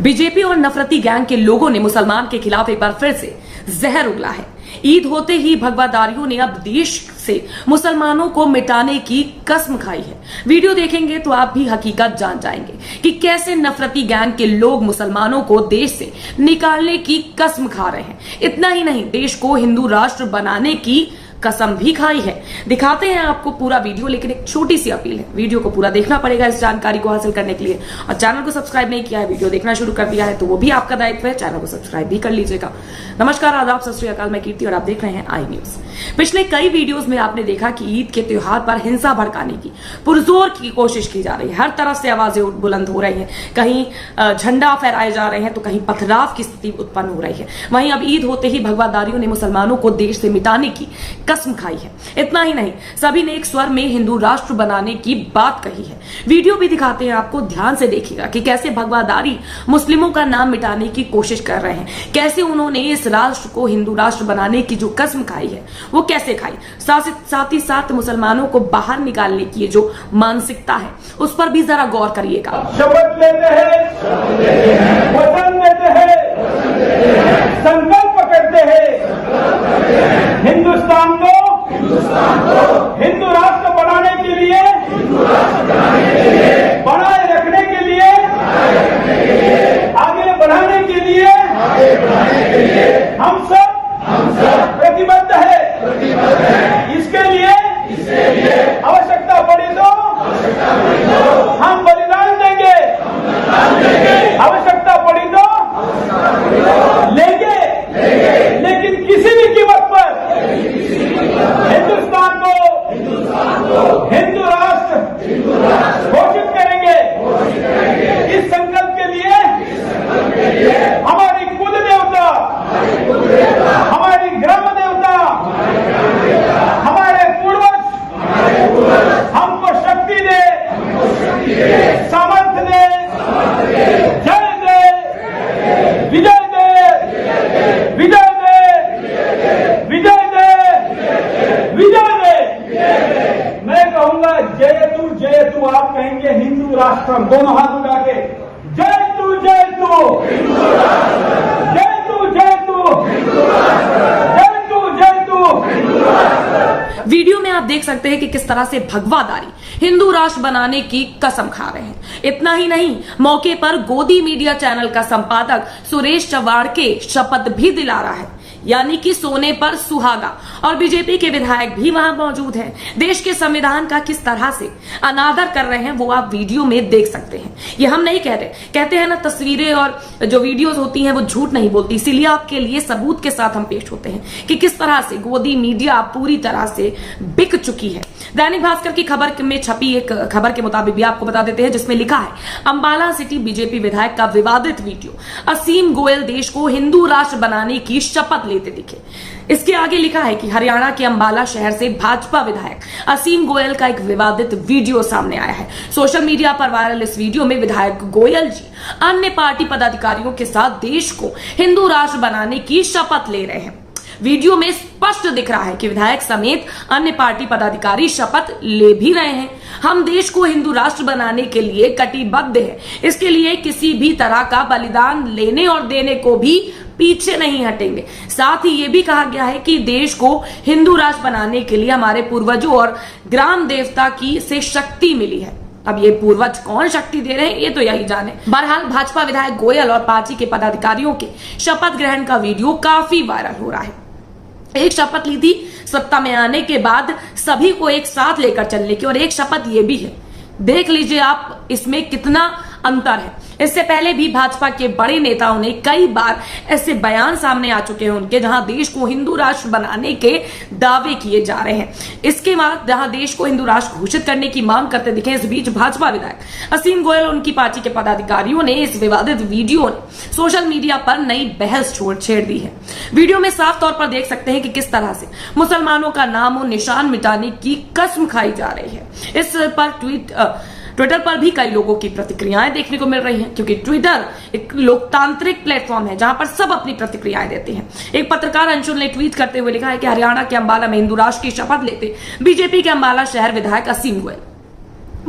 BJP और नफरती gang के लोगों ने मुसलमान के खिलाफ एक बार फिर से जहर उगला है। ईद होते ही भगवादारियों ने अब देश से मुसलमानों को मिटाने की कसम खाई है। वीडियो देखेंगे तो आप भी हकीकत जान जाएंगे कि कैसे नफरती गैंग के लोग मुसलमानों को देश से निकालने की कसम खा रहे हैं। इतना ही नहीं, देश को हिंदू राष्ट्र बनाने की कसम भी खाई है। दिखाते हैं आपको पूरा वीडियो, लेकिन एक छोटी सी अपील है, वीडियो को पूरा देखना पड़ेगा इस जानकारी को हासिल करने के लिए। और चैनल को सब्सक्राइब नहीं किया है, वीडियो देखना शुरू कर दिया है तो वो भी आपका दायित्व है, चैनल को सब्सक्राइब भी कर लीजिएगा। नमस्कार, आदाब, सत श्री अकाल, मैं कीर्ति और आप देख रहे हैं आई न्यूज। पिछले कई वीडियोस में आपने देखा कि ईद के त्योहार पर हिंसा भड़काने की पुरजोर की कोशिश की जा रही है। हर तरफ से आवाजें बुलंद हो रही हैं, कहीं झंडा फहराए जा रहे हैं तो कहीं पथराव की स्थिति उत्पन्न हो रही है। वहीं अब ईद होते ही भगवादारियों ने मुसलमानों को देश से मिटाने की कसम खाई है। इतना ही नहीं, सभी ने एक स्वर में हिंदू राष्ट्र बनाने की बात कही है। वीडियो भी दिखाते हैं आपको, ध्यान से देखिएगा कि कैसे भगवादारी मुस्लिमों का नाम मिटाने की कोशिश कर रहे हैं, कैसे उन्होंने इस राष्ट्र को हिंदू राष्ट्र बनाने की जो कसम खाई है वो कैसे खाई। साथ ही साथ मुसलमानों को बाहर निकालने की जो मानसिकता है उस पर भी जरा गौर करिएगा। शपथ लेते हैं, वचन देते हैं, संकल्प करते हैं, हिंदुस्तान को हिंदू राष्ट्र बनाने के लिए, बनाए रखने के लिए, आगे बढ़ाने के लिए हम सब प्रतिबद्ध है। इसके लिए आवश्यकता पड़ी तो हम बलिदान देंगे, आवश्यकता पड़ी तो लेंगे, लेकिन किसी भी कीमत पर हिंदुस्तान को हिंदू राष्ट्र घोषित करेंगे। इस संकल्प के लिए हमारी कुल देवता, हमारी ग्राम देवता, हमारे पूर्वज हमको शक्ति दे, सामर्थ्य दे, जय दे, विजय दे, विजय दे, विजय दे, विजय दे। मैं कहूंगा जय तू, आप कहेंगे हिंदू राष्ट्र, दोनों हाथ उठा के जय तू, जय तू, जय तू, जय तू, जय तू, जय तू। वीडियो में आप देख सकते हैं कि किस तरह से भगवादारी हिंदू राष्ट्र बनाने की कसम खा रहे हैं। इतना ही नहीं, मौके पर गोदी मीडिया चैनल का संपादक सुरेश चवाड़के शपथ भी दिला रहा है, यानी कि सोने पर सुहागा। और बीजेपी के विधायक भी वहां मौजूद हैं। देश के संविधान का किस तरह से अनादर कर रहे हैं वो आप वीडियो में देख सकते हैं। ये हम नहीं कह रहे, कहते हैं ना, तस्वीरें और जो वीडियोस होती हैं वो झूठ नहीं बोलती, इसीलिए आपके लिए सबूत के साथ हम पेश होते हैं कि किस तरह से गोदी मीडिया पूरी तरह से बिक चुकी है। दैनिक भास्कर की खबर में छपी एक खबर के मुताबिक भी आपको बता देते हैं, जिसमें लिखा है, अंबाला सिटी बीजेपी विधायक का विवादित वीडियो, असीम गोयल देश को हिंदू राष्ट्र बनाने की शपथ लेते दिखे। इसके आगे लिखा है कि हरियाणा के अंबाला शहर से भाजपा विधायक असीम गोयल का एक विवादित वीडियो सामने आया है। सोशल मीडिया पर वायरल इस वीडियो में विधायक गोयल जी अन्य पार्टी पदाधिकारियों के साथ देश को हिंदू राष्ट्र बनाने की शपथ ले रहे हैं। वीडियो में स्पष्ट दिख रहा है कि विधायक समेत अन्य पार्टी पदाधिकारी शपथ ले भी रहे हैं। हम देश को हिंदू राष्ट्र बनाने के लिए कटिबद्ध हैं, इसके लिए किसी भी तरह का बलिदान लेने और देने को भी पीछे नहीं हटेंगे। साथ ही ये भी कहा गया है कि देश को हिंदू राष्ट्र बनाने के लिए हमारे पूर्वजों और ग्राम देवता की से शक्ति मिली है। अब ये पूर्वज कौन शक्ति दे रहे हैं ये तो यही जाने। बहरहाल भाजपा विधायक गोयल और पार्टी के पदाधिकारियों के शपथ ग्रहण का वीडियो काफी वायरल हो रहा है। एक शपथ ली थी सत्ता में आने के बाद सभी को एक साथ लेकर चलने की, और एक शपथ ये भी है। देख लीजिए आप इसमें कितना अंतर है। इससे पहले भी भाजपा के बड़े नेताओं ने कई बार ऐसे बयान सामने आ चुके हैं उनके, जहां देश को हिंदू राष्ट्र बनाने के दावे किए जा रहे हैं। इसके बाद जहां देश को हिंदू राष्ट्र घोषित करने की मांग करते दिखे, इस बीच भाजपा विधायक असीम गोयल और उनकी पार्टी के पदाधिकारियों ने इस विवादित वीडियो ने सोशल मीडिया पर नई बहस छेड़ दी है। वीडियो में साफ तौर पर देख सकते हैं कि किस तरह से मुसलमानों का नाम और निशान मिटाने की कसम खाई जा रही है। इस पर ट्विटर पर भी कई लोगों की प्रतिक्रियाएं देखने को मिल रही हैं, क्योंकि ट्विटर एक लोकतांत्रिक प्लेटफॉर्म है जहां पर सब अपनी प्रतिक्रियाएं देते हैं। एक पत्रकार अंशुल ने ट्वीट करते हुए लिखा है कि हरियाणा के अंबाला में हिंदू राष्ट्र की शपथ लेते बीजेपी के अंबाला शहर विधायक असीम गोयल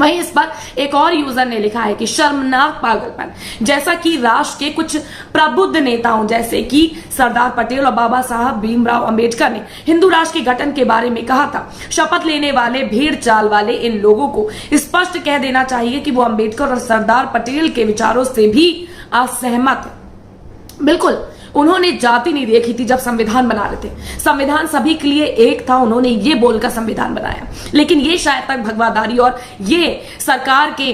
वहीं इस पर एक और यूजर ने लिखा है कि शर्मनाक पागलपन, जैसा कि राष्ट्र के कुछ प्रबुद्ध नेताओं जैसे कि सरदार पटेल और बाबा साहब भीमराव अंबेडकर ने हिंदू राष्ट्र के गठन के बारे में कहा था। शपथ लेने वाले भेड़ चाल वाले इन लोगों को स्पष्ट कह देना चाहिए कि वो अंबेडकर और सरदार पटेल के विचारों से भी असहमत है। बिल्कुल, उन्होंने जाति नहीं देखी थी जब संविधान बना रहे थे। संविधान सभी के लिए एक था, उन्होंने ये बोलकर संविधान बनाया। लेकिन ये शायद तक भगवादारी और ये सरकार के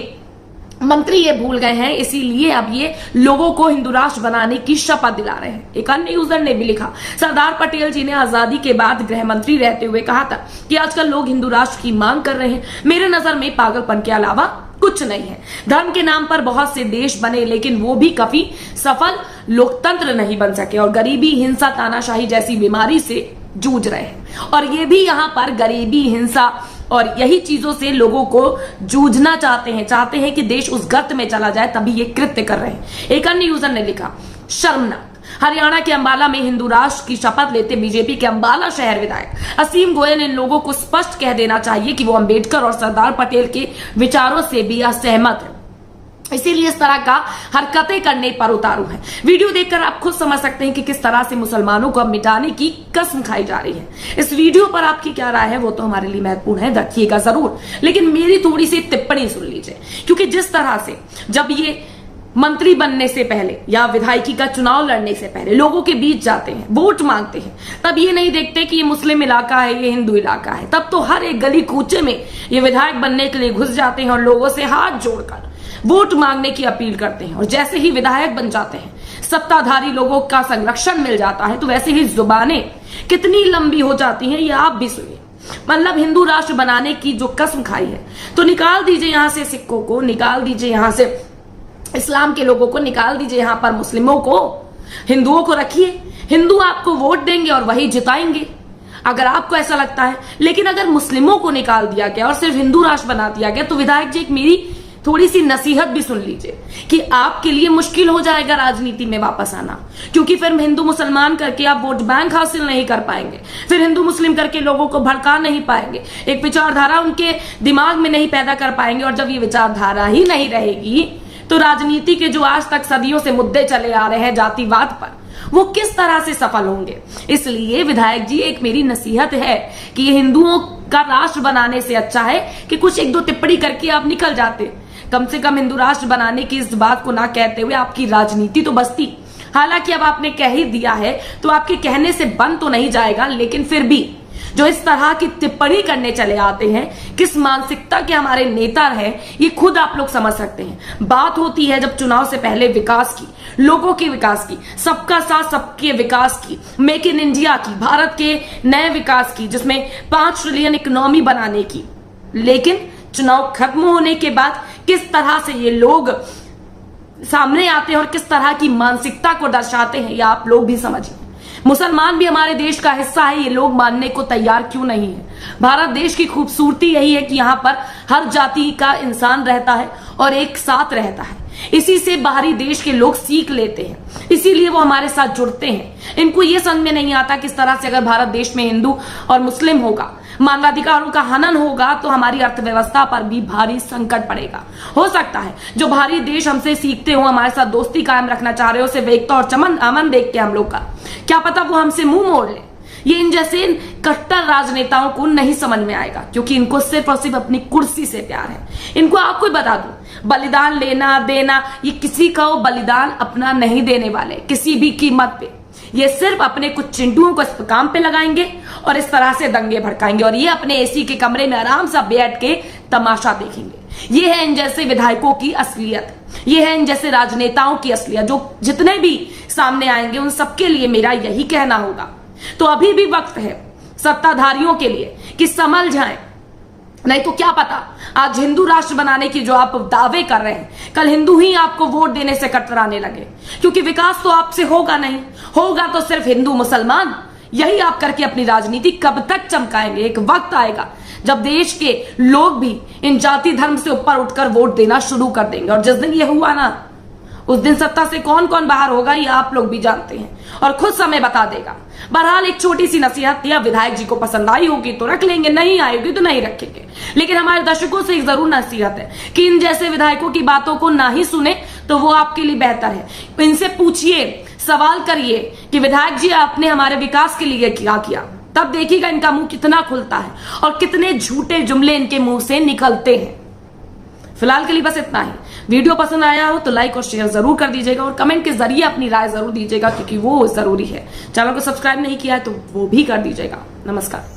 मंत्री ये भूल गए हैं, इसीलिए अब ये लोगों को हिंदू राष्ट्र बनाने की शपथ दिला रहे हैं। एक अन्य यूजर ने भी लिखा, सरदार पटेल जी ने आजादी के बाद गृह मंत्री रहते हुए कहा था कि आजकल लोग हिंदू राष्ट्र की मांग कर रहे हैं। मेरे नजर में पागलपन के अलावा कुछ नहीं है। धर्म के नाम पर बहुत से देश बने, लेकिन वो भी कभी सफल लोकतंत्र नहीं बन सके और गरीबी, हिंसा, तानाशाही जैसी बीमारी से जूझ रहे हैं। और ये भी यहाँ पर गरीबी, हिंसा और यही चीजों से लोगों को जूझना चाहते हैं कि देश उस गर्त में चला जाए, तभी ये कृत्य कर रहे हैं। एक अन्य यूजर ने लिखा, शर्मनाक, हरियाणा के अंबाला में हिंदू राष्ट्र की शपथ लेते बीजेपी के अंबाला शहर विधायक असीम गोयल, इन लोगों को स्पष्ट कह देना चाहिए कि वो अंबेडकर और सरदार पटेल के विचारों से भी असहमत है, इसीलिए इस तरह का हरकतें करने पर उतारू है। वीडियो देखकर आप खुद समझ सकते हैं कि किस तरह से मुसलमानों को अब मिटाने की कसम खाई जा रही है। इस वीडियो पर आपकी क्या राय है वो तो हमारे लिए महत्वपूर्ण है, रखिएगा जरूर, लेकिन मेरी थोड़ी सी टिप्पणी सुन लीजिए। क्योंकि जिस तरह से जब ये मंत्री बनने से पहले या विधायकी का चुनाव लड़ने से पहले लोगों के बीच जाते हैं, वोट मांगते हैं, तब ये नहीं देखते कि ये मुस्लिम इलाका है, ये हिंदू इलाका है। तब तो हर एक गली कूचे में ये विधायक बनने के लिए घुस जाते हैं और लोगों से हाथ जोड़कर वोट मांगने की अपील करते हैं। और जैसे ही विधायक बन जाते हैं, सत्ताधारी लोगों का संरक्षण मिल जाता है, तो वैसे ही जुबानें कितनी लंबी हो जाती हैं ये आप भी सुनिए। मतलब हिंदू राष्ट्र बनाने की जो कसम खाई है, तो निकाल दीजिए यहां से सिखों को, निकाल दीजिए यहां से इस्लाम के लोगों को, निकाल दीजिए यहां पर मुस्लिमों को, हिंदुओं को रखिए। हिंदू आपको वोट देंगे और वही जिताएंगे, अगर आपको ऐसा लगता है। लेकिन अगर मुस्लिमों को निकाल दिया गया और सिर्फ हिंदू राष्ट्र बना दिया गया, तो विधायक जी एक मेरी थोड़ी सी नसीहत भी सुन लीजिए कि आपके लिए मुश्किल हो जाएगा राजनीति में वापस आना, क्योंकि फिर हिंदू मुसलमान करके आप वोट बैंक हासिल नहीं कर पाएंगे, फिर हिंदू मुस्लिम करके लोगों को भड़का नहीं पाएंगे, एक विचारधारा उनके दिमाग में नहीं पैदा कर पाएंगे। और जब ये विचारधारा ही नहीं रहेगी, तो राजनीति के जो आज तक सदियों से मुद्दे चले आ रहे हैं जातिवाद पर, वो किस तरह से सफल होंगे। इसलिए विधायक जी एक मेरी नसीहत है कि हिंदुओं का राष्ट्र बनाने से अच्छा है कि कुछ एक दो टिप्पणी करके आप निकल जाते। कम से कम हिंदू राष्ट्र बनाने की इस बात को ना कहते हुए आपकी राजनीति तो बचती। हालांकि अब आपने कह ही दिया है तो आपके कहने से बंद तो नहीं जाएगा, लेकिन फिर भी जो इस तरह की टिप्पणी करने चले आते हैं, किस मानसिकता के हमारे नेता हैं, ये खुद आप लोग समझ सकते हैं। बात होती है जब चुनाव से पहले विकास की, लोगों के विकास की, सबका साथ सबके विकास की, मेक इन इंडिया की, भारत के नए विकास की, जिसमें 5 ट्रिलियन इकोनॉमी बनाने की। लेकिन चुनाव खत्म होने के बाद किस तरह से ये लोग सामने आते हैं और किस तरह की मानसिकता को दर्शाते हैं, ये आप लोग भी समझिए। मुसलमान भी हमारे देश का हिस्सा है, ये लोग मानने को तैयार क्यों नहीं है। भारत देश की खूबसूरती यही है कि यहाँ पर हर जाति का इंसान रहता है और एक साथ रहता है। इसी से बाहरी देश के लोग सीख लेते हैं, इसीलिए वो हमारे साथ जुड़ते हैं। इनको ये समझ में नहीं आता किस तरह से अगर भारत देश में हिंदू और मुस्लिम होगा, मानवाधिकारों का हनन होगा, तो हमारी अर्थव्यवस्था पर भी भारी संकट पड़ेगा। हो सकता है जो बाहरी देश हमसे सीखते हो, हमारे साथ दोस्ती कायम रखना चाह रहे हो, सिर्फ एकता और अमन देख के हम लोग का, क्या पता वो हमसे मुंह मोड़ ले। ये इन जैसे कट्टर राजनेताओं को नहीं समझ में आएगा, क्योंकि इनको सिर्फ और सिर्फ अपनी कुर्सी से प्यार है। इनको आपको बता दूं, बलिदान लेना देना, ये किसी का बलिदान अपना नहीं देने वाले किसी भी कीमत पे। ये सिर्फ अपने कुछ चिंटुओं को इस काम पे लगाएंगे और इस तरह से दंगे भड़काएंगे, और ये अपने एसी के कमरे में आराम से बैठ के तमाशा देखेंगे। ये है इन जैसे विधायकों की असलियत, ये है इन जैसे राजनेताओं की असलियत। जो जितने भी सामने आएंगे उन सबके लिए मेरा यही कहना होगा। तो अभी भी वक्त है सत्ताधारियों के लिए कि समझ जाएं, नहीं तो क्या पता आज हिंदू राष्ट्र बनाने की जो आप दावे कर रहे हैं, कल हिंदू ही आपको वोट देने से कतराने लगे। क्योंकि विकास तो आपसे होगा नहीं, होगा तो सिर्फ हिंदू मुसलमान। यही आप करके अपनी राजनीति कब तक चमकाएंगे। एक वक्त आएगा जब देश के लोग भी इन जाति धर्म से ऊपर उठकर वोट देना शुरू कर देंगे, और जिस दिन ये हुआ ना, उस दिन सत्ता से कौन कौन बाहर होगा ये आप लोग भी जानते हैं और खुद समय बता देगा। बहरहाल एक छोटी सी नसीहत थी, अब विधायक जी को पसंद आई होगी तो रख लेंगे, नहीं आएगी तो नहीं रखेंगे। लेकिन हमारे दर्शकों से एक जरूर नसीहत है कि इन जैसे विधायकों की बातों को ना ही सुने तो वो आपके लिए बेहतर है। इनसे पूछिए, सवाल करिए कि विधायक जी आपने हमारे विकास के लिए क्या किया, तब देखिएगा इनका मुंह कितना खुलता है और कितने झूठे जुमले इनके मुंह से निकलते हैं। फिलहाल के लिए बस इतना ही। वीडियो पसंद आया हो तो लाइक और शेयर जरूर कर दीजिएगा और कमेंट के जरिए अपनी राय जरूर दीजिएगा, क्योंकि वो जरूरी है। चैनल को सब्सक्राइब नहीं किया है तो वो भी कर दीजिएगा। नमस्कार।